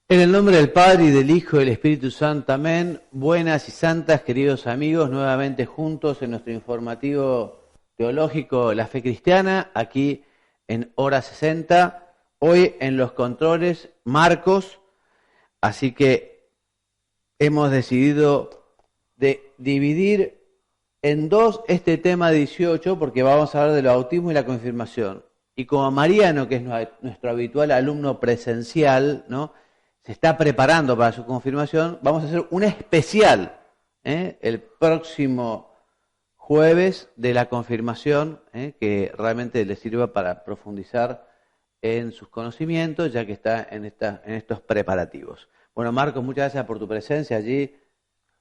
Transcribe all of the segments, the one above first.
En el nombre del Padre, y del Hijo, y del Espíritu Santo, amén. Buenas y santas, queridos amigos, nuevamente juntos en nuestro informativo teológico La Fe Cristiana, aquí en Hora 60. Hoy en los controles, Marcos, así que hemos decidido de dividir en dos este tema 18, porque vamos a hablar del bautismo y la confirmación. Y como Mariano, que es nuestro habitual alumno presencial, ¿no?, se está preparando para su confirmación, vamos a hacer un especial el próximo jueves de la confirmación, que realmente le sirva para profundizar en sus conocimientos, ya que está en estos preparativos. Bueno, Marcos, muchas gracias por tu presencia allí.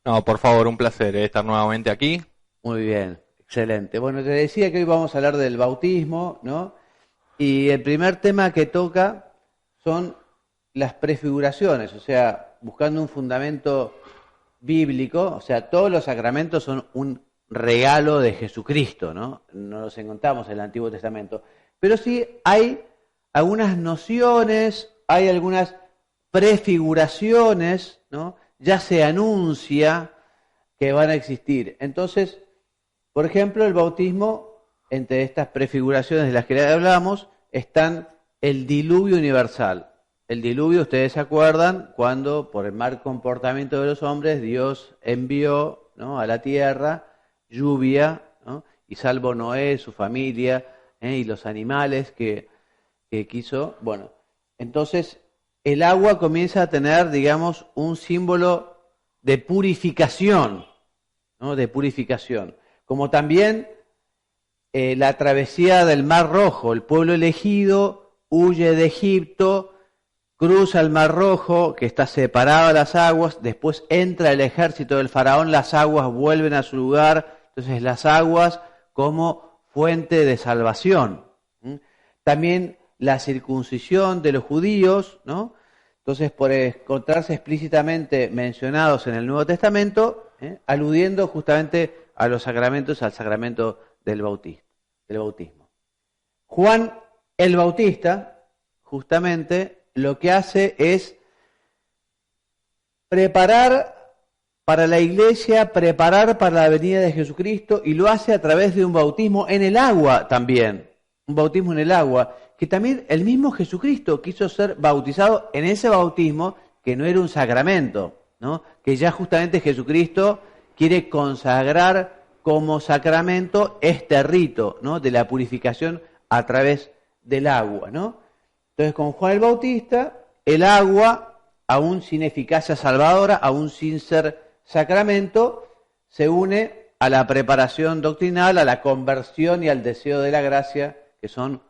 No, por favor, un placer estar nuevamente aquí. Muy bien, excelente. Bueno, te decía que hoy vamos a hablar del bautismo, ¿no? Y el primer tema que toca son las prefiguraciones, o sea, buscando un fundamento bíblico, o sea, todos los sacramentos son un regalo de Jesucristo, ¿no? No los encontramos en el Antiguo Testamento. Pero sí hay algunas nociones, hay algunas prefiguraciones, ¿no? Ya se anuncia que van a existir. Entonces, por ejemplo, el bautismo, entre estas prefiguraciones de las que hablamos, están el diluvio universal. El diluvio, ustedes se acuerdan, cuando por el mal comportamiento de los hombres, Dios envió, ¿no?, a la tierra lluvia, ¿no?, y salvo Noé, su familia, y los animales que quiso. Bueno, entonces el agua comienza a tener, digamos, un símbolo de purificación, ¿no?, de purificación. Como también la travesía del Mar Rojo, el pueblo elegido huye de Egipto, cruza el Mar Rojo, que está separado de las aguas, después entra el ejército del faraón, las aguas vuelven a su lugar, entonces las aguas como fuente de salvación. También la circuncisión de los judíos, ¿no? Entonces, por encontrarse explícitamente mencionados en el Nuevo Testamento, aludiendo justamente a los sacramentos, al sacramento del bautismo. Juan el Bautista, justamente, lo que hace es preparar para la iglesia, preparar para la venida de Jesucristo, y lo hace a través de un bautismo en el agua también, un bautismo en el agua, que también el mismo Jesucristo quiso ser bautizado en ese bautismo, que no era un sacramento, ¿no?, que ya justamente Jesucristo quiere consagrar como sacramento este rito, ¿no?, de la purificación a través del agua, ¿no? Entonces, con Juan el Bautista, el agua, aún sin eficacia salvadora, aún sin ser sacramento, se une a la preparación doctrinal, a la conversión y al deseo de la gracia, que son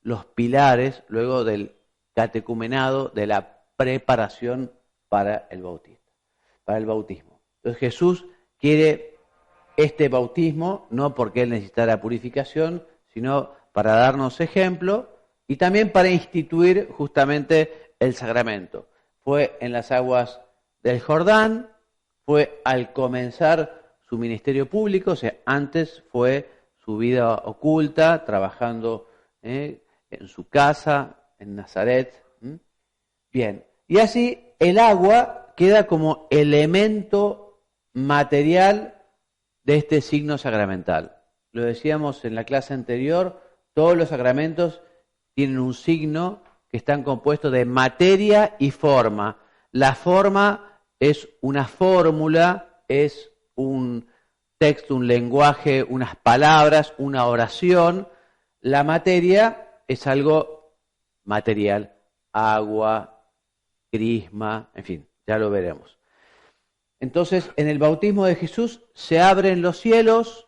los pilares luego del catecumenado, de la preparación para el bautismo. Entonces, Jesús quiere este bautismo, no porque Él necesitara purificación, sino para darnos ejemplo, y también para instituir justamente el sacramento. Fue en las aguas del Jordán, fue al comenzar su ministerio público, o sea, antes fue su vida oculta, trabajando en su casa, en Nazaret. Bien, y así el agua queda como elemento material de este signo sacramental. Lo decíamos en la clase anterior, todos los sacramentos tienen un signo que están compuestos de materia y forma. La forma es una fórmula, es un texto, un lenguaje, unas palabras, una oración. La materia es algo material, agua, crisma, en fin, ya lo veremos. Entonces, en el bautismo de Jesús se abren los cielos,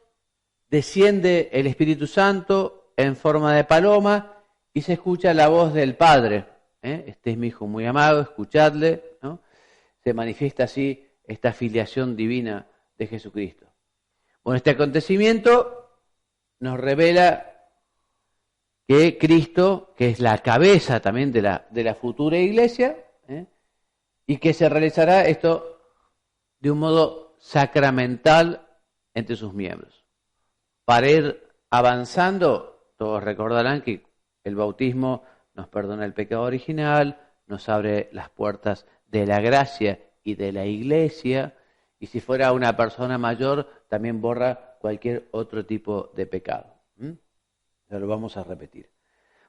desciende el Espíritu Santo en forma de paloma, y se escucha la voz del Padre. Este es mi Hijo muy amado, escuchadle, ¿no? Se manifiesta así esta filiación divina de Jesucristo. Bueno, este acontecimiento nos revela que Cristo, que es la cabeza también de la futura iglesia, y que se realizará esto de un modo sacramental entre sus miembros. Para ir avanzando, todos recordarán que el bautismo nos perdona el pecado original, nos abre las puertas de la gracia y de la iglesia, y si fuera una persona mayor, también borra cualquier otro tipo de pecado. Ya lo vamos a repetir.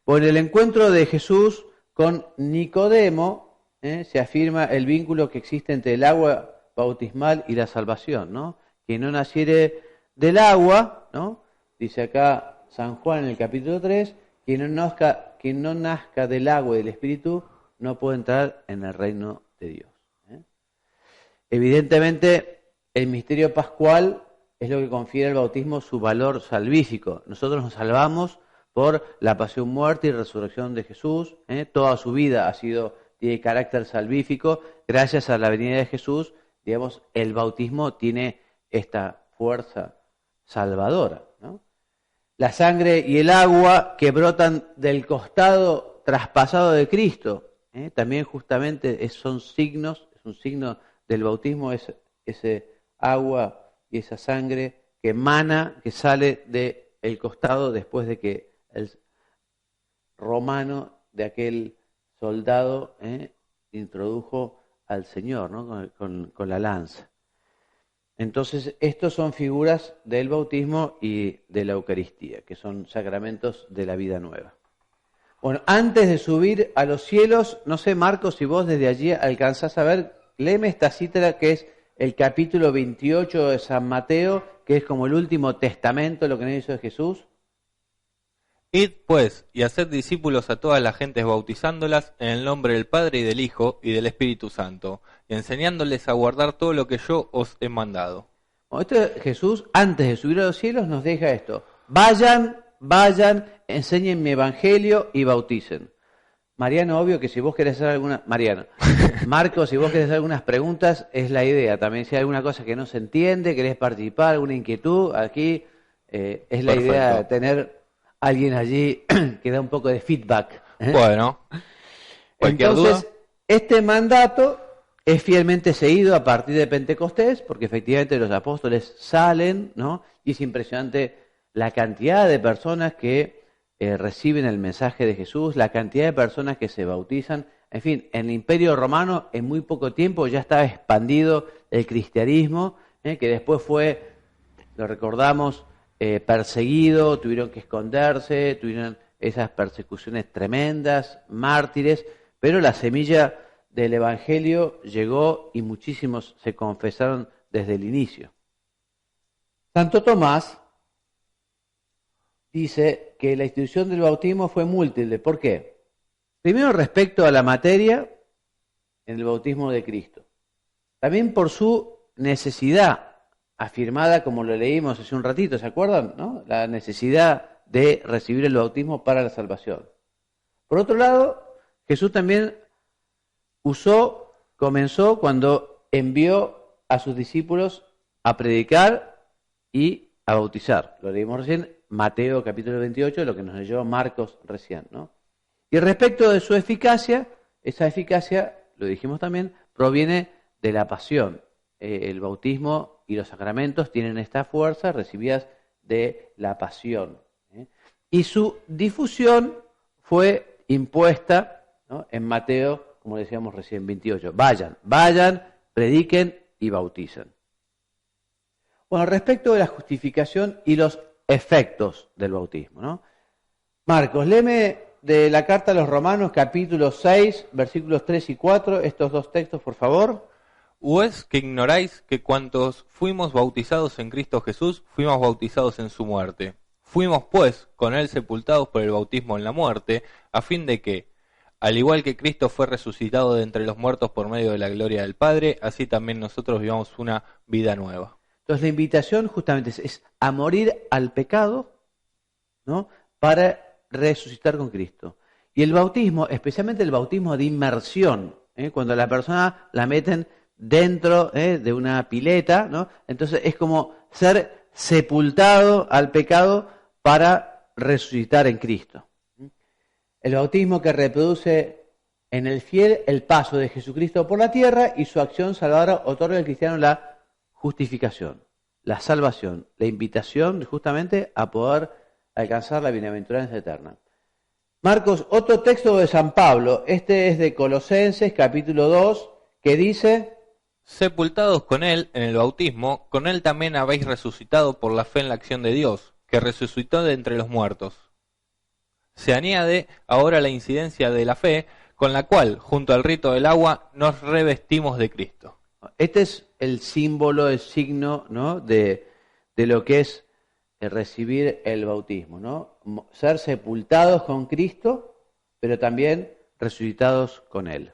Bueno, en el encuentro de Jesús con Nicodemo, se afirma el vínculo que existe entre el agua bautismal y la salvación, ¿no? Quien no naciere del agua, ¿no? Dice acá San Juan en el capítulo 3, quien no nazca del agua y del Espíritu no puede entrar en el reino de Dios. Evidentemente, el misterio pascual es lo que confiere al bautismo su valor salvífico. Nosotros nos salvamos por la pasión, muerte y resurrección de Jesús. Toda su vida tiene carácter salvífico. Gracias a la venida de Jesús, digamos, el bautismo tiene esta fuerza salvadora, ¿no? La sangre y el agua que brotan del costado traspasado de Cristo, también justamente son signos, es un signo del bautismo, es ese agua y esa sangre que emana, que sale del costado después de que el romano de aquel soldado introdujo al Señor, ¿no? con la lanza. Entonces, estos son figuras del bautismo y de la Eucaristía, que son sacramentos de la vida nueva. Bueno, antes de subir a los cielos, no sé, Marcos, si vos desde allí alcanzás a ver, léeme esta cita que es el capítulo 28 de San Mateo, que es como el último testamento, lo que nos hizo de Jesús. Id pues, y haced discípulos a todas las gentes bautizándolas en el nombre del Padre y del Hijo y del Espíritu Santo, y enseñándoles a guardar todo lo que yo os he mandado. Bueno, Jesús, antes de subir a los cielos, nos deja esto. Vayan, enseñen mi evangelio y bauticen. Mariano, obvio que si vos querés hacer Marcos, si vos querés hacer algunas preguntas, es la idea. También si hay alguna cosa que no se entiende, querés participar, alguna inquietud, aquí es la Perfecto. idea de tener alguien allí que da un poco de feedback. Bueno, cualquier Entonces, duda. este mandato es fielmente seguido a partir de Pentecostés, porque efectivamente los apóstoles salen, ¿no? Y es impresionante la cantidad de personas que reciben el mensaje de Jesús, la cantidad de personas que se bautizan. En fin, en el Imperio Romano en muy poco tiempo ya estaba expandido el cristianismo, que después fue, lo recordamos, perseguido, tuvieron que esconderse, tuvieron esas persecuciones tremendas, mártires, pero la semilla del Evangelio llegó y muchísimos se confesaron desde el inicio. Santo Tomás dice que la institución del bautismo fue múltiple. ¿Por qué? Primero respecto a la materia en el bautismo de Cristo. También por su necesidad afirmada, como lo leímos hace un ratito, ¿se acuerdan? ¿No? La necesidad de recibir el bautismo para la salvación. Por otro lado, Jesús también comenzó cuando envió a sus discípulos a predicar y a bautizar. Lo leímos recién, Mateo capítulo 28, lo que nos leyó Marcos recién, ¿no? Y respecto de su eficacia, esa eficacia, lo dijimos también, proviene de la pasión. El bautismo y los sacramentos tienen esta fuerza recibidas de la pasión. Y su difusión fue impuesta, ¿no? En Mateo, como decíamos recién, 28. Vayan, prediquen y bauticen. Bueno, respecto de la justificación y los efectos del bautismo, ¿no? Marcos, léeme de la carta a los Romanos, capítulo 6, versículos 3 y 4, estos dos textos, por favor. ¿O es que ignoráis que cuantos fuimos bautizados en Cristo Jesús, fuimos bautizados en su muerte? Fuimos, pues, con él sepultados por el bautismo en la muerte, a fin de que, al igual que Cristo fue resucitado de entre los muertos por medio de la gloria del Padre, así también nosotros vivamos una vida nueva. Entonces la invitación justamente es a morir al pecado, ¿no? Para resucitar con Cristo. Y el bautismo, especialmente el bautismo de inmersión, cuando a la persona la meten dentro de una pileta, ¿no? Entonces es como ser sepultado al pecado para resucitar en Cristo. El bautismo que reproduce en el fiel el paso de Jesucristo por la tierra y su acción salvadora otorga al cristiano la justificación, la salvación, la invitación justamente a poder alcanzar la bienaventuranza eterna. Marcos, otro texto de San Pablo, este es de Colosenses capítulo 2, que dice, sepultados con él en el bautismo, con él también habéis resucitado por la fe en la acción de Dios, que resucitó de entre los muertos. Se añade ahora la incidencia de la fe, con la cual, junto al rito del agua, nos revestimos de Cristo. este es el símbolo, el signo, ¿no?, de lo que es recibir el bautismo, ¿no? Ser sepultados con Cristo, pero también resucitados con Él.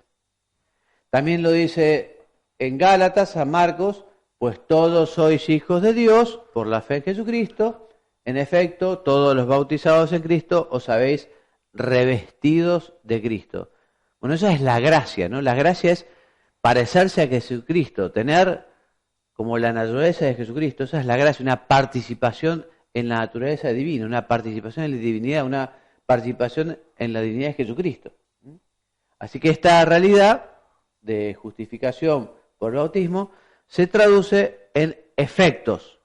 También lo dice en Gálatas, a Marcos, pues todos sois hijos de Dios por la fe en Jesucristo. En efecto, todos los bautizados en Cristo os habéis revestidos de Cristo. Bueno, esa es la gracia, ¿no? La gracia es parecerse a Jesucristo, tener como la naturaleza de Jesucristo. Esa es la gracia, una participación en la naturaleza divina, una participación en la divinidad, una participación en la divinidad de Jesucristo. Así que esta realidad de justificación por el bautismo se traduce en efectos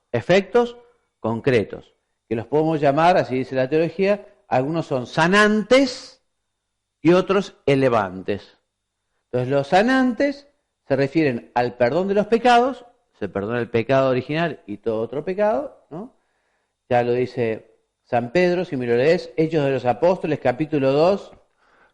concretos, que los podemos llamar, así dice la teología, algunos son sanantes y otros elevantes. Entonces los sanantes se refieren al perdón de los pecados, se perdona el pecado original y todo otro pecado, ¿no? Ya lo dice San Pedro, si me lo lees, Hechos de los Apóstoles, capítulo 2.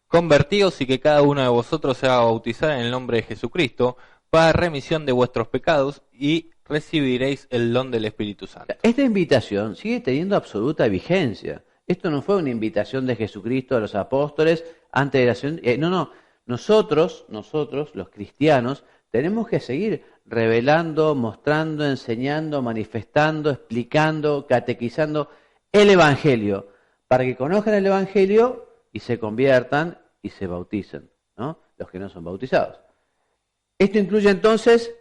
Convertíos y que cada uno de vosotros se haga bautizar en el nombre de Jesucristo para remisión de vuestros pecados y recibiréis el don del Espíritu Santo. Esta invitación sigue teniendo absoluta vigencia. Esto no fue una invitación de Jesucristo a los apóstoles antes de la ascensión. No. Nosotros, los cristianos, tenemos que seguir revelando, mostrando, enseñando, manifestando, explicando, catequizando el Evangelio, para que conozcan el Evangelio y se conviertan y se bauticen, ¿no? Los que no son bautizados. Esto incluye entonces,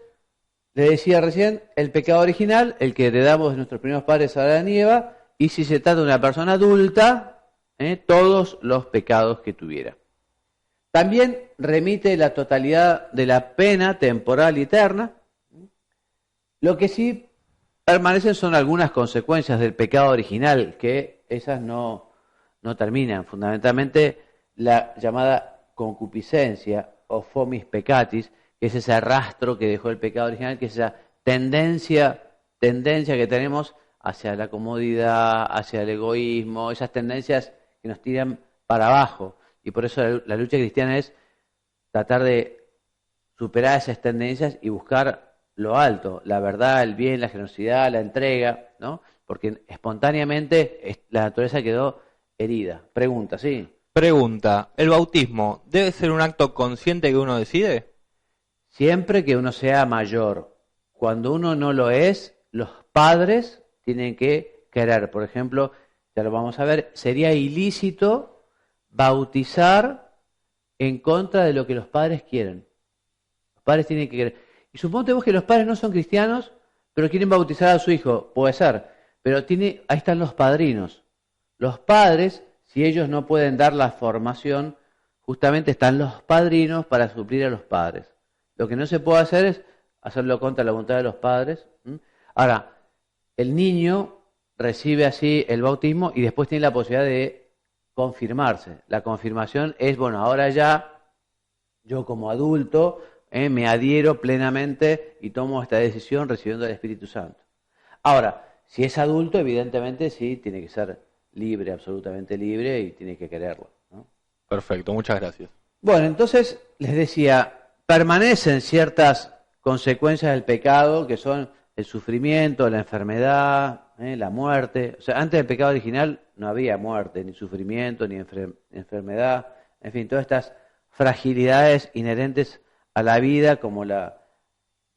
le decía recién, el pecado original, el que heredamos de nuestros primeros padres Adán y Eva, y si se trata de una persona adulta, todos los pecados que tuviera. También remite la totalidad de la pena temporal y eterna. Lo que sí permanecen son algunas consecuencias del pecado original, que esas no terminan. Fundamentalmente la llamada concupiscencia o fomis peccatis, que es ese rastro que dejó el pecado original, que es esa tendencia que tenemos hacia la comodidad, hacia el egoísmo, esas tendencias que nos tiran para abajo. Y por eso la lucha cristiana es tratar de superar esas tendencias y buscar lo alto, la verdad, el bien, la generosidad, la entrega, ¿no? Porque espontáneamente la naturaleza quedó herida. Pregunta, ¿sí? Pregunta, ¿el bautismo debe ser un acto consciente que uno decide? Siempre que uno sea mayor. Cuando uno no lo es, los padres tienen que querer. Por ejemplo, ya lo vamos a ver, sería ilícito bautizar en contra de lo que los padres quieren. Los padres tienen que querer. Y suponte vos que los padres no son cristianos, pero quieren bautizar a su hijo. Puede ser. Pero ahí están los padrinos. Los padres, si ellos no pueden dar la formación, justamente están los padrinos para suplir a los padres. Lo que no se puede hacer es hacerlo contra la voluntad de los padres. Ahora, el niño recibe así el bautismo y después tiene la posibilidad de confirmarse. La confirmación es, bueno, ahora ya yo como adulto me adhiero plenamente y tomo esta decisión recibiendo el Espíritu Santo. Ahora, si es adulto, evidentemente sí, tiene que ser libre, absolutamente libre, y tiene que quererlo, ¿no? Perfecto, muchas gracias. Bueno, entonces les decía, permanecen ciertas consecuencias del pecado, que son el sufrimiento, la enfermedad, la muerte. O sea, antes del pecado original no había muerte, ni sufrimiento, ni enfermedad. En fin, todas estas fragilidades inherentes a la vida, como la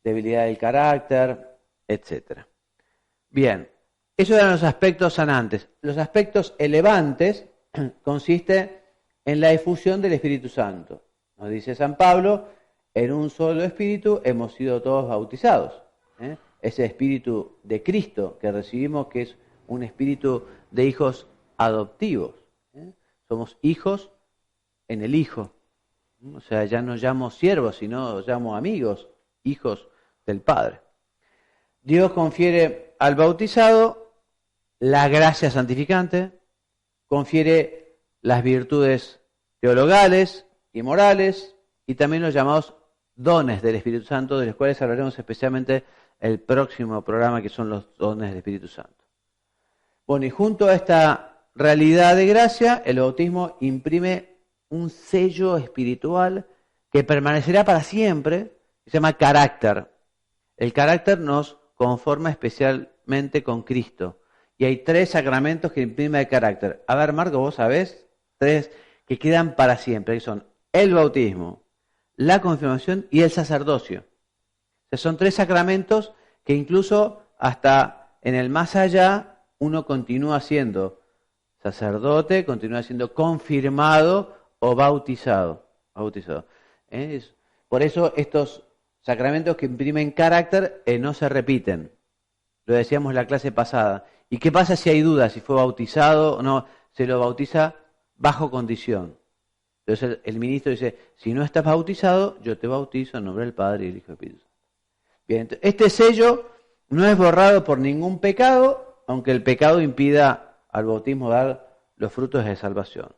debilidad del carácter, etc. Bien, esos eran los aspectos sanantes. Los aspectos elevantes consiste en la efusión del Espíritu Santo. Nos dice San Pablo, en un solo Espíritu hemos sido todos bautizados. Ese Espíritu de Cristo que recibimos, que es un espíritu de hijos adoptivos. Somos hijos en el Hijo. O sea, ya no llamo siervos, sino llamo amigos, hijos del Padre. Dios confiere al bautizado la gracia santificante, confiere las virtudes teologales y morales, y también los llamados dones del Espíritu Santo, de los cuales hablaremos especialmente el próximo programa, que son los dones del Espíritu Santo. Bueno, y junto a esta realidad de gracia, el bautismo imprime un sello espiritual que permanecerá para siempre, que se llama carácter. El carácter nos conforma especialmente con Cristo. Y hay 3 sacramentos que imprimen el carácter. A ver, Marco, vos sabés, 3 que quedan para siempre, que son el bautismo, la confirmación y el sacerdocio. O sea, son 3 sacramentos que incluso hasta en el más allá uno continúa siendo sacerdote, continúa siendo confirmado o bautizado. Por eso estos sacramentos que imprimen carácter no se repiten. Lo decíamos en la clase pasada. ¿Y qué pasa si hay dudas? Si fue bautizado o no. Se lo bautiza bajo condición. Entonces el ministro dice, si no estás bautizado, yo te bautizo en nombre del Padre y del Hijo y del Espíritu Santo. Bien, este sello no es borrado por ningún pecado, aunque el pecado impida al bautismo dar los frutos de salvación.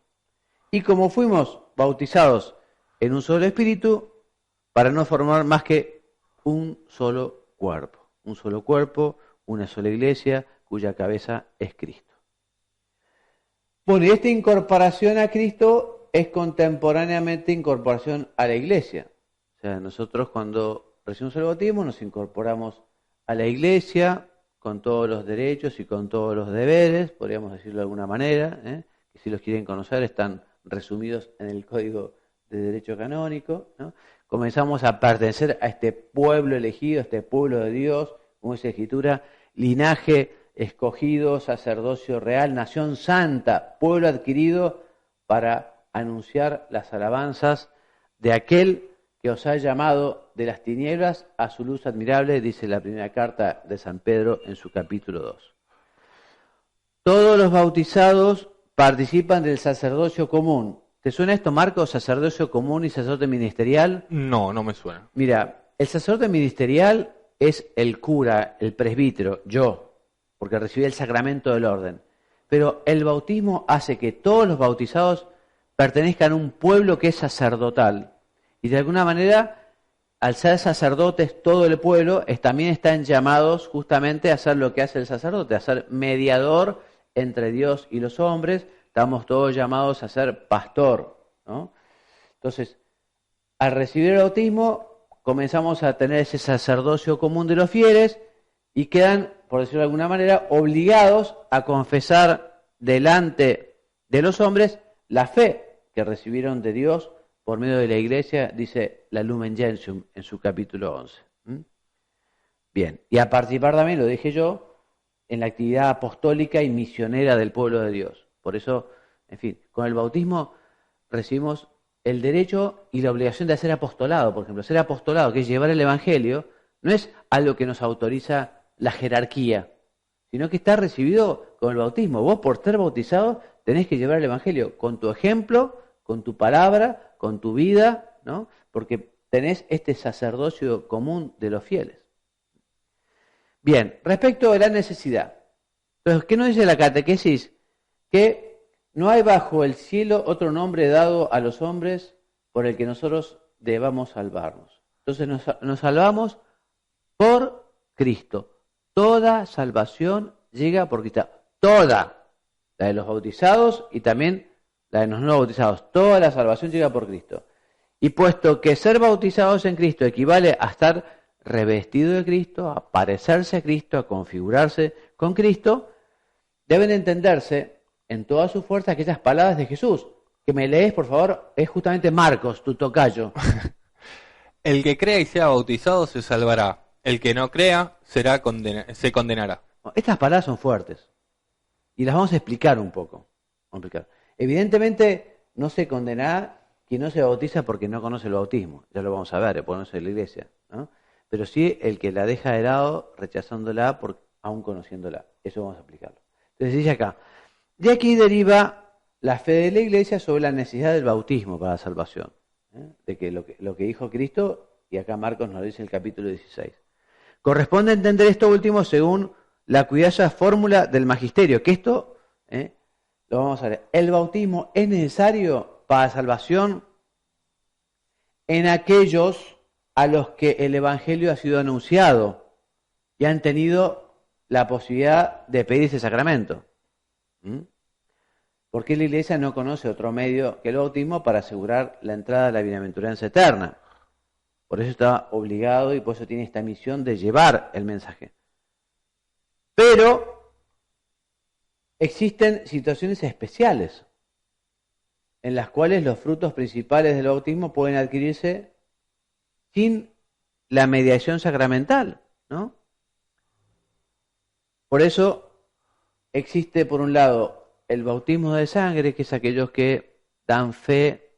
Y como fuimos bautizados en un solo espíritu, para no formar más que un solo cuerpo, una sola iglesia, cuya cabeza es Cristo. Bueno, y esta incorporación a Cristo es contemporáneamente incorporación a la iglesia. O sea, nosotros cuando recibimos el bautismo nos incorporamos a la iglesia con todos los derechos y con todos los deberes, podríamos decirlo de alguna manera, que si los quieren conocer están resumidos en el Código de Derecho Canónico, ¿no? Comenzamos a pertenecer a este pueblo elegido, a este pueblo de Dios, como dice la Escritura, linaje escogido, sacerdocio real, nación santa, pueblo adquirido para anunciar las alabanzas de aquel que os ha llamado de las tinieblas a su luz admirable, dice la primera carta de San Pedro en su capítulo 2. Todos los bautizados participan del sacerdocio común. ¿Te suena esto, Marcos? ¿Sacerdocio común y sacerdote ministerial? No, no me suena. Mira, el sacerdote ministerial es el cura, el presbítero, yo, porque recibí el sacramento del orden. Pero el bautismo hace que todos los bautizados pertenezcan a un pueblo que es sacerdotal. Y de alguna manera, al ser sacerdotes, todo el pueblo también están llamados justamente a hacer lo que hace el sacerdote, a ser mediador entre Dios y los hombres. Estamos todos llamados a ser pastor, ¿no? Entonces, al recibir el bautismo, comenzamos a tener ese sacerdocio común de los fieles y quedan, por decirlo de alguna manera, obligados a confesar delante de los hombres la fe que recibieron de Dios por medio de la iglesia, dice la Lumen Gentium en su capítulo 11. Bien, y a participar también, lo dije yo, en la actividad apostólica y misionera del pueblo de Dios. Por eso, en fin, con el bautismo recibimos el derecho y la obligación de hacer apostolado. Por ejemplo, ser apostolado, que es llevar el Evangelio, no es algo que nos autoriza la jerarquía, sino que está recibido con el bautismo. Vos, por ser bautizado, tenés que llevar el Evangelio con tu ejemplo, con tu palabra, con tu vida, ¿no? Porque tenés este sacerdocio común de los fieles. Bien, respecto a la necesidad. Entonces, ¿qué nos dice la catequesis? Que no hay bajo el cielo otro nombre dado a los hombres por el que nosotros debamos salvarnos. Entonces nos salvamos por Cristo. Toda salvación llega por Cristo. Toda. La de los bautizados y también la de los no bautizados. Toda la salvación llega por Cristo. Y puesto que ser bautizados en Cristo equivale a estar revestido de Cristo, a parecerse a Cristo, a configurarse con Cristo, deben entenderse en toda su fuerza aquellas palabras de Jesús. Que me lees, por favor, es justamente Marcos, tu tocayo. El que crea y sea bautizado se salvará. El que no crea se condenará. Estas palabras son fuertes. Y las vamos a explicar un poco. Evidentemente, no se condenará quien no se bautiza porque no conoce el bautismo. Ya lo vamos a ver, porque no conoce la iglesia, ¿no? Pero sí el que la deja de lado, rechazándola, aún conociéndola. Eso vamos a explicarlo. Entonces dice acá, de aquí deriva la fe de la iglesia sobre la necesidad del bautismo para la salvación. De que lo que dijo Cristo, y acá Marcos nos dice en el capítulo 16. Corresponde entender esto último según la cuidadosa fórmula del magisterio, que esto lo vamos a ver. El bautismo es necesario para la salvación en aquellos a los que el Evangelio ha sido anunciado y han tenido la posibilidad de pedir ese sacramento. Porque la Iglesia no conoce otro medio que el bautismo para asegurar la entrada a la bienaventuranza eterna. Por eso está obligado y por eso tiene esta misión de llevar el mensaje. Pero existen situaciones especiales en las cuales los frutos principales del bautismo pueden adquirirse sin la mediación sacramental, ¿no? Por eso existe, por un lado, el bautismo de sangre, que es aquellos que dan fe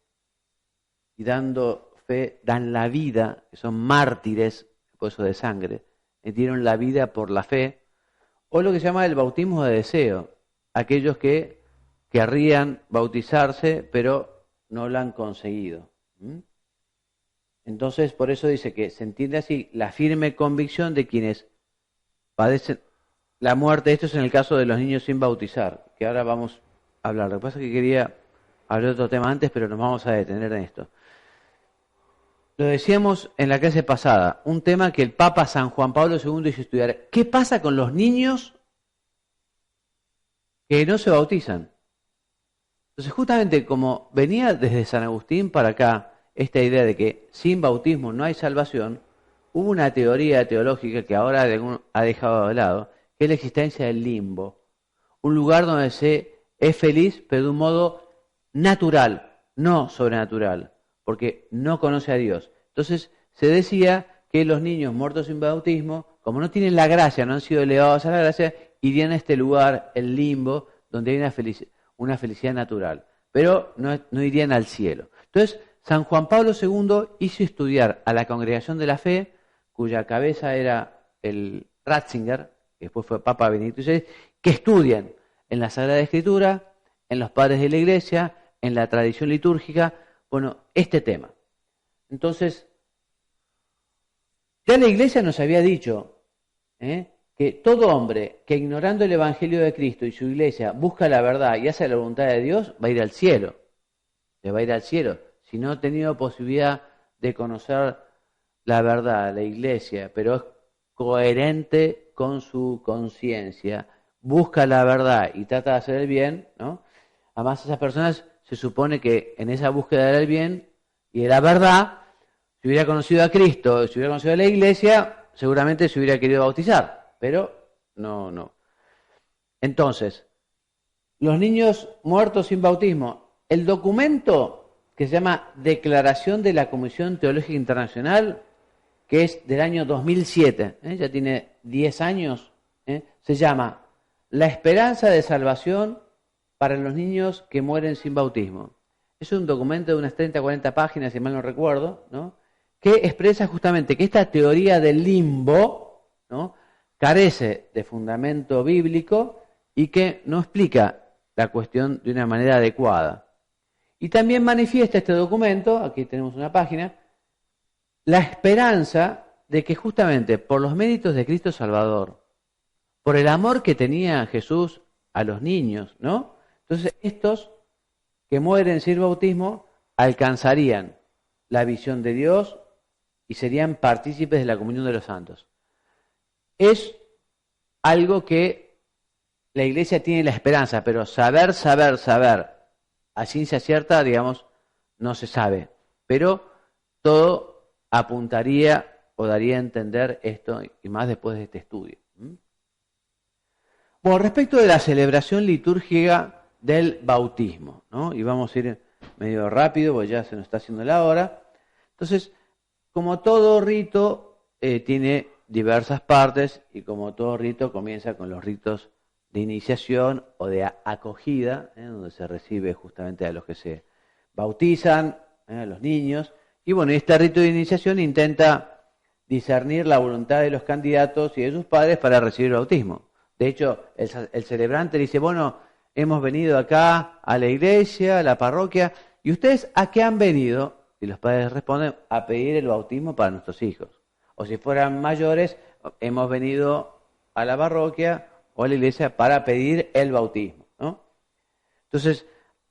y dando fe dan la vida, que son mártires, por eso de sangre, que dieron la vida por la fe, o lo que se llama el bautismo de deseo, aquellos que querrían bautizarse, pero no lo han conseguido. Entonces, por eso dice que se entiende así la firme convicción de quienes padecen la muerte. Esto es en el caso de los niños sin bautizar, que ahora vamos a hablar. Lo que pasa es que quería hablar de otro tema antes, pero nos vamos a detener en esto. Lo decíamos en la clase pasada, un tema que el Papa San Juan Pablo II hizo estudiar. ¿Qué pasa con los niños que no se bautizan? Entonces, justamente como venía desde San Agustín para acá esta idea de que sin bautismo no hay salvación, hubo una teoría teológica que ahora ha dejado de lado, que es la existencia del limbo, un lugar donde se es feliz, pero de un modo natural, no sobrenatural, porque no conoce a Dios. Entonces se decía que los niños muertos sin bautismo, como no tienen la gracia, no han sido elevados a la gracia, irían a este lugar, el limbo, donde hay una felicidad natural, pero no irían al cielo. Entonces, San Juan Pablo II hizo estudiar a la Congregación de la Fe, cuya cabeza era el Ratzinger, que después fue Papa Benedicto XVI, que estudian en la Sagrada Escritura, en los padres de la Iglesia, en la tradición litúrgica, bueno, este tema. Entonces, ya la Iglesia nos había dicho que todo hombre que ignorando el Evangelio de Cristo y su Iglesia busca la verdad y hace la voluntad de Dios, va a ir al cielo. Se va a ir al cielo. Si no ha tenido posibilidad de conocer la verdad, la Iglesia, pero es coherente con su conciencia, busca la verdad y trata de hacer el bien, ¿no? Además, esas personas se supone que en esa búsqueda del bien y de la verdad, si hubiera conocido a Cristo, si hubiera conocido a la Iglesia, seguramente se hubiera querido bautizar, pero no. Entonces, los niños muertos sin bautismo, el documento que se llama Declaración de la Comisión Teológica Internacional, que es del año 2007, ya tiene 10 años, se llama La esperanza de salvación para los niños que mueren sin bautismo. Es un documento de unas 30-40 páginas, si mal no recuerdo, ¿no? Que expresa justamente que esta teoría del limbo, ¿no?, carece de fundamento bíblico y que no explica la cuestión de una manera adecuada. Y también manifiesta este documento, aquí tenemos una página, la esperanza de que justamente por los méritos de Cristo Salvador, por el amor que tenía Jesús a los niños, ¿no? Entonces estos que mueren sin bautismo alcanzarían la visión de Dios y serían partícipes de la comunión de los santos. Es algo que la Iglesia tiene la esperanza, pero saber, a ciencia cierta, digamos, no se sabe. Pero todo apuntaría o daría a entender esto, y más después de este estudio. Bueno, respecto de la celebración litúrgica del bautismo, ¿no? Y vamos a ir medio rápido, porque ya se nos está haciendo la hora. Entonces, como todo rito tiene diversas partes, y como todo rito comienza con los ritos de iniciación o de acogida, donde se recibe justamente a los que se bautizan, a los niños. Y bueno, este rito de iniciación intenta discernir la voluntad de los candidatos y de sus padres para recibir el bautismo. De hecho, el celebrante dice, bueno, hemos venido acá a la iglesia, a la parroquia, ¿y ustedes a qué han venido? Y los padres responden, a pedir el bautismo para nuestros hijos. O si fueran mayores, hemos venido a la parroquia o a la iglesia para pedir el bautismo, ¿no? Entonces,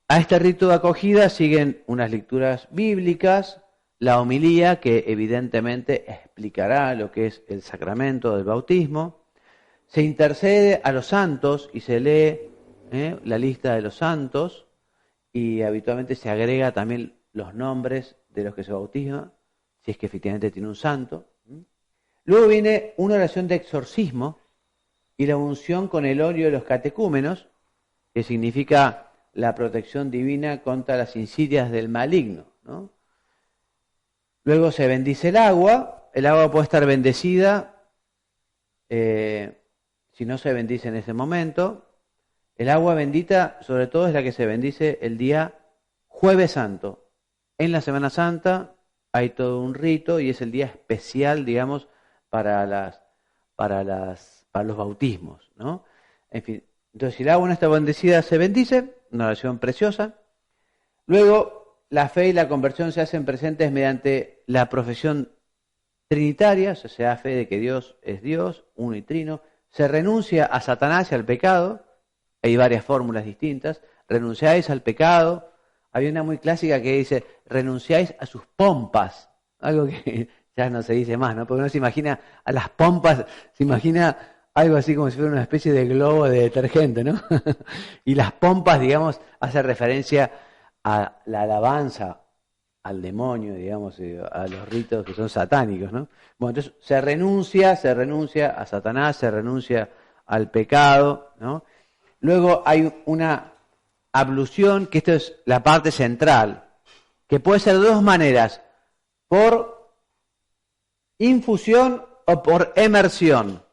a este rito de acogida siguen unas lecturas bíblicas, la homilía, que evidentemente explicará lo que es el sacramento del bautismo. Se intercede a los santos y se lee la lista de los santos, y habitualmente se agrega también los nombres de los que se bautizan, si es que efectivamente tiene un santo. Luego viene una oración de exorcismo y la unción con el óleo de los catecúmenos, que significa la protección divina contra las insidias del maligno, ¿no? Luego se bendice el agua puede estar bendecida, si no se bendice en ese momento. El agua bendita, sobre todo, es la que se bendice el día Jueves Santo. En la Semana Santa hay todo un rito y es el día especial, digamos, para los bautismos, ¿no? En fin, entonces si el agua no está bendecida, se bendice, una oración preciosa. Luego, la fe y la conversión se hacen presentes mediante la profesión trinitaria, o sea, se da fe de que Dios es Dios, uno y trino. Se renuncia a Satanás y al pecado. Hay varias fórmulas distintas. Renunciáis al pecado. Había una muy clásica que dice, renunciáis a sus pompas. Algo que ya no se dice más, ¿no? Porque uno se imagina a las pompas, se imagina algo así como si fuera una especie de globo de detergente, ¿no? Y las pompas, digamos, hace referencia a la alabanza al demonio, digamos, a los ritos que son satánicos, ¿no? Bueno, entonces se renuncia a Satanás, se renuncia al pecado, ¿no? Luego hay una ablución, que esto es la parte central, que puede ser de dos maneras, por infusión o por emersión.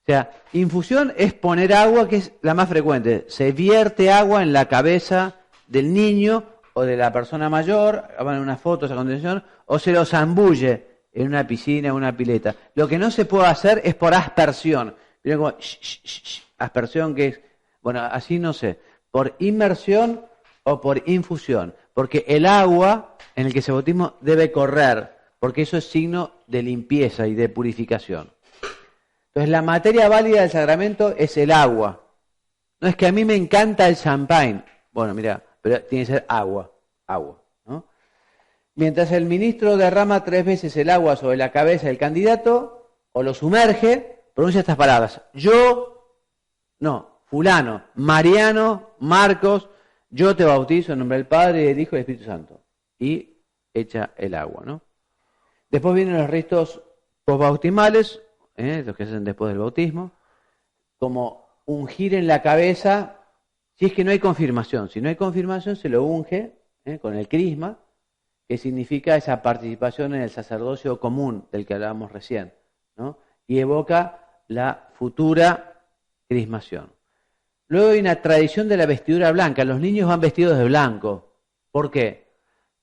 O sea, infusión es poner agua, que es la más frecuente. Se vierte agua en la cabeza del niño o de la persona mayor, van unas fotos a continuación, o se lo zambulle en una piscina o una pileta. Lo que no se puede hacer es por aspersión. Miren como aspersión, que es, bueno, así no sé, por inmersión o por infusión, porque el agua en el que se bautismo debe correr, porque eso es signo de limpieza y de purificación. Entonces la materia válida del sacramento es el agua. No es que a mí me encanta el champagne, bueno, mira, pero tiene que ser agua, ¿no? Mientras el ministro derrama 3 veces el agua sobre la cabeza del candidato, o lo sumerge, pronuncia estas palabras: fulano, Mariano, Marcos, yo te bautizo en nombre del Padre, del Hijo y del Espíritu Santo. Y echa el agua, ¿no? Después vienen los ritos posbautismales, los que se hacen después del bautismo, como ungir en la cabeza, si es que no hay confirmación. Si no hay confirmación, se lo unge con el crisma, que significa esa participación en el sacerdocio común del que hablábamos recién, ¿no? Y evoca la futura crismación. Luego hay una tradición de la vestidura blanca. Los niños van vestidos de blanco. ¿Por qué?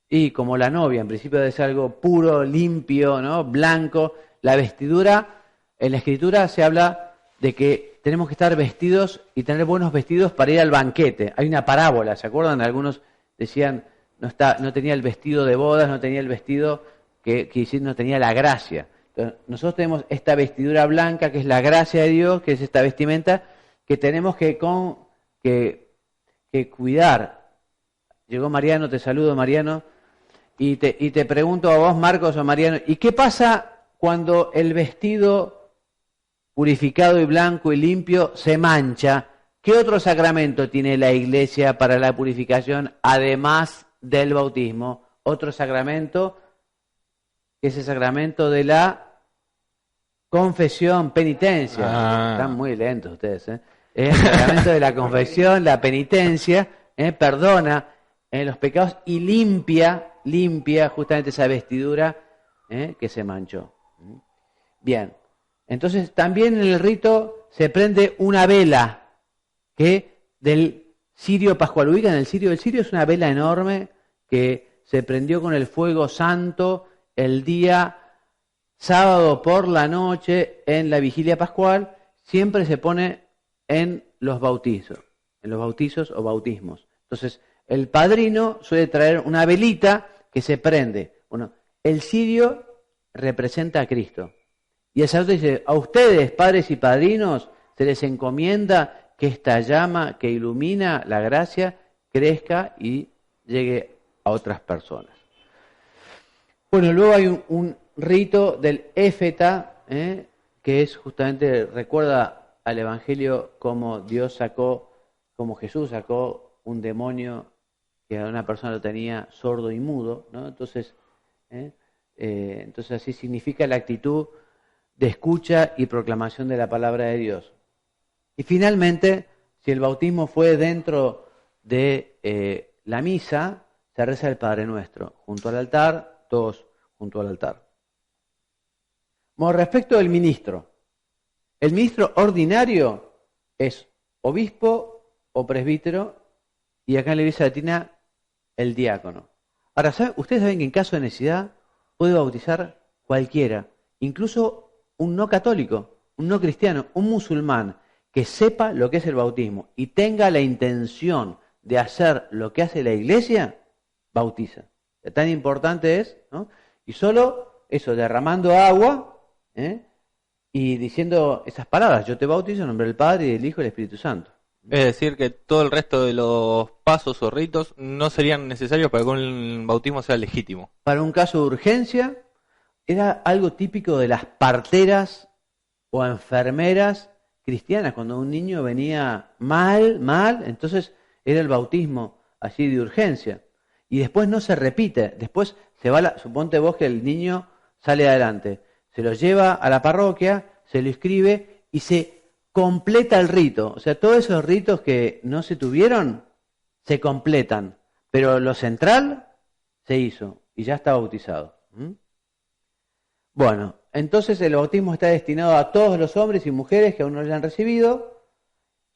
Y como la novia, en principio debe ser algo puro, limpio, ¿no? Blanco. La vestidura, en la Escritura se habla de que tenemos que estar vestidos y tener buenos vestidos para ir al banquete. Hay una parábola, ¿se acuerdan? Algunos decían, no tenía el vestido de bodas, no tenía el vestido que no tenía la gracia. Entonces, nosotros tenemos esta vestidura blanca, que es la gracia de Dios, que es esta vestimenta que tenemos que cuidar. Llegó Mariano, te saludo, Mariano, y te pregunto a vos, Marcos o Mariano, ¿y qué pasa cuando el vestido purificado y blanco y limpio se mancha? ¿Qué otro sacramento tiene la Iglesia para la purificación, además del bautismo? Otro sacramento, que es el sacramento de la confesión, penitencia. Están muy lentos ustedes, El sacramento de la confesión, la penitencia, perdona los pecados y limpia justamente esa vestidura que se manchó. Bien, entonces también en el rito se prende una vela que del cirio pascual. Ubican el cirio es una vela enorme que se prendió con el fuego santo el día sábado por la noche en la vigilia pascual. Siempre se pone en los bautizos o bautismos. Entonces, el padrino suele traer una velita que se prende. Bueno, el cirio representa a Cristo. Y el sacerdote dice, a ustedes, padres y padrinos, se les encomienda que esta llama que ilumina la gracia crezca y llegue a otras personas. Bueno, luego hay un rito del éfeta, que es justamente, recuerda al Evangelio como Dios sacó, como Jesús sacó un demonio que a una persona lo tenía sordo y mudo, ¿no? Entonces así significa la actitud de escucha y proclamación de la palabra de Dios. Y finalmente, si el bautismo fue dentro de la misa, se reza el Padre Nuestro, junto al altar, todos junto al altar. Bueno, respecto del ministro, el ministro ordinario es obispo o presbítero, y acá en la Iglesia Latina, el diácono. Ahora, ustedes saben que en caso de necesidad puede bautizar cualquiera, incluso un no católico, un no cristiano, un musulmán, que sepa lo que es el bautismo y tenga la intención de hacer lo que hace la Iglesia, bautiza. Tan importante es, ¿no? Y solo eso, derramando agua, y diciendo esas palabras: yo te bautizo en nombre del Padre, y del Hijo y del Espíritu Santo. Es decir, que todo el resto de los pasos o ritos no serían necesarios para que un bautismo sea legítimo. Para un caso de urgencia, era algo típico de las parteras o enfermeras cristianas. Cuando un niño venía mal, entonces era el bautismo así de urgencia. Y después no se repite, después se va, suponte vos que el niño sale adelante, se lo lleva a la parroquia, se lo inscribe y se completa el rito. O sea, todos esos ritos que no se tuvieron, se completan. Pero lo central se hizo y ya está bautizado. Bueno, entonces el bautismo está destinado a todos los hombres y mujeres que aún no lo hayan recibido,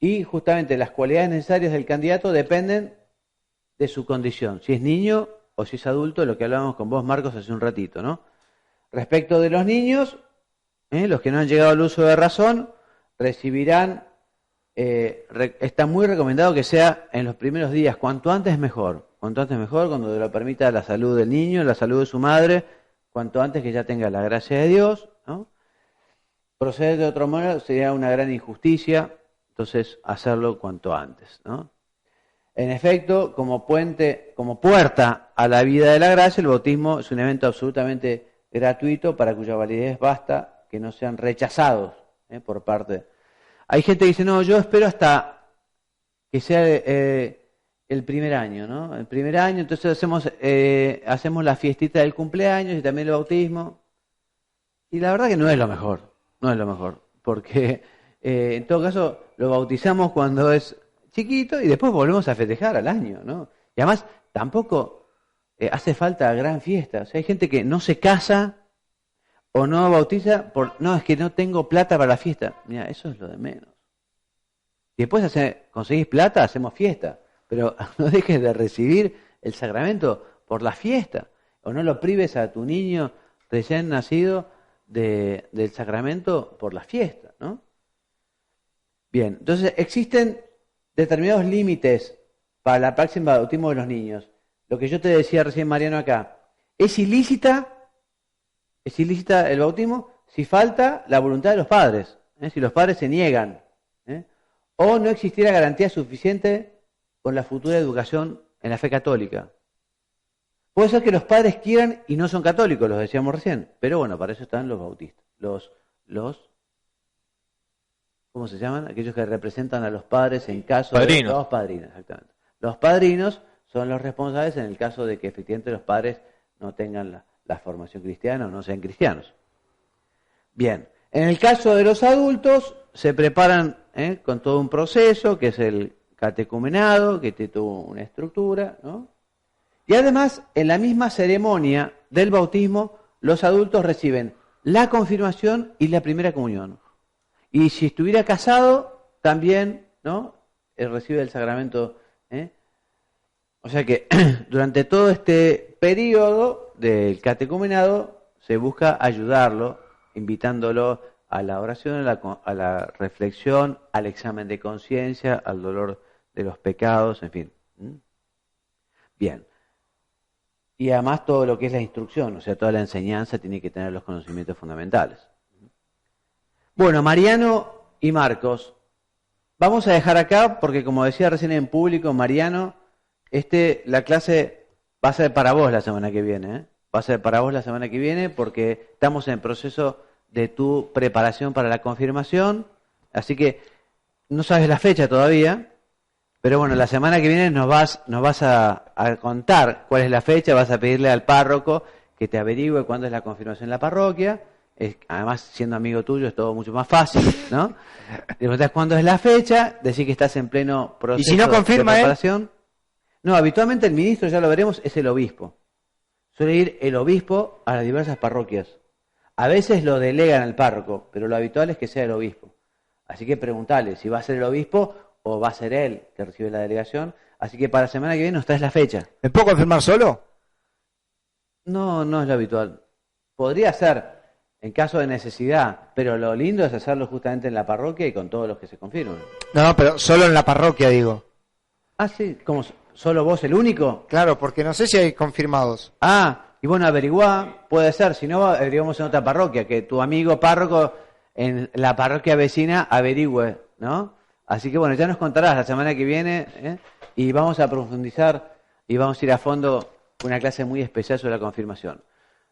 y justamente las cualidades necesarias del candidato dependen de su condición, si es niño o si es adulto, lo que hablábamos con vos, Marcos, hace un ratito, ¿no? Respecto de los niños, los que no han llegado al uso de razón, recibirán, está muy recomendado que sea en los primeros días, cuanto antes mejor, cuando lo permita la salud del niño, la salud de su madre, cuanto antes que ya tenga la gracia de Dios, ¿no? Proceder de otro modo sería una gran injusticia, entonces hacerlo cuanto antes, ¿no? En efecto, como puerta a la vida de la gracia, el bautismo es un evento absolutamente gratuito para cuya validez basta que no sean rechazados por parte. Hay gente que dice: no, yo espero hasta que sea el primer año, ¿no? El primer año, entonces hacemos la fiestita del cumpleaños y también el bautismo. Y la verdad que no es lo mejor, porque en todo caso lo bautizamos cuando es chiquito y después volvemos a festejar al año, ¿no? Y además tampoco hace falta gran fiesta. O sea, hay gente que no se casa o no bautiza no, es que no tengo plata para la fiesta. Mira, eso es lo de menos. Y después conseguís plata, hacemos fiesta. Pero no dejes de recibir el sacramento por la fiesta. O no lo prives a tu niño recién nacido del sacramento por la fiesta, ¿no? Bien, entonces existen determinados límites para la práctica del bautismo de los niños. Lo que yo te decía recién, Mariano, acá. ¿Es ilícita el bautismo si falta la voluntad de los padres? Si los padres se niegan. O no existiera garantía suficiente con la futura educación en la fe católica. Puede ser que los padres quieran y no son católicos, los decíamos recién. Pero bueno, para eso están los bautistas. ¿Cómo se llaman? Aquellos que representan a los padres en caso de... Los padrinos, exactamente. Los padrinos son los responsables en el caso de que efectivamente los padres no tengan la formación cristiana o no sean cristianos. Bien, en el caso de los adultos se preparan con todo un proceso que es el catecumenado, que tiene toda una estructura, ¿no? Y además, en la misma ceremonia del bautismo, los adultos reciben la confirmación y la primera comunión. Y si estuviera casado, también, ¿no? Recibe el sacramento. O sea que durante todo este periodo del catecumenado se busca ayudarlo, invitándolo a la oración, a la reflexión, al examen de conciencia, al dolor de los pecados, en fin. Bien. Y además todo lo que es la instrucción, o sea, toda la enseñanza tiene que tener los conocimientos fundamentales. Bueno, Mariano y Marcos, vamos a dejar acá porque, como decía recién en público, Mariano, la clase va a ser para vos la semana que viene, va a ser para vos la semana que viene porque estamos en el proceso de tu preparación para la confirmación. Así que no sabes la fecha todavía, pero bueno, la semana que viene nos vas a contar cuál es la fecha, vas a pedirle al párroco que te averigüe cuándo es la confirmación en la parroquia. Además, siendo amigo tuyo es todo mucho más fácil, ¿no? Te preguntás cuándo es la fecha, decís que estás en pleno proceso ¿Y si no confirma de preparación. No, habitualmente el ministro, ya lo veremos, es el obispo. Suele ir el obispo a las diversas parroquias. A veces lo delegan al párroco, pero lo habitual es que sea el obispo. Así que preguntale si va a ser el obispo o va a ser él que recibe la delegación. Así que para la semana que viene nos traes la fecha. ¿Me puedo confirmar solo? No, no es lo habitual. Podría ser en caso de necesidad, pero lo lindo es hacerlo justamente en la parroquia y con todos los que se confirman. No, pero solo en la parroquia, digo. Ah, sí, ¿cómo? ¿Solo vos el único? Claro, porque no sé si hay confirmados. Ah, y bueno, averiguá, puede ser, si no, averiguamos en otra parroquia, que tu amigo párroco en la parroquia vecina averigüe, ¿no? Así que bueno, ya nos contarás la semana que viene, ¿eh? Y vamos a profundizar y vamos a ir a fondo con una clase muy especial sobre la confirmación.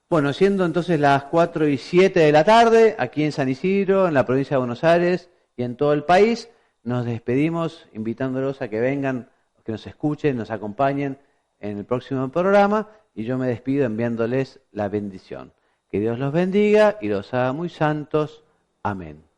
Bueno, siendo entonces las 4:07 de la tarde, aquí en San Isidro, en la provincia de Buenos Aires y en todo el país, nos despedimos invitándolos a que vengan, que nos escuchen, nos acompañen en el próximo programa y yo me despido enviándoles la bendición. Que Dios los bendiga y los haga muy santos. Amén.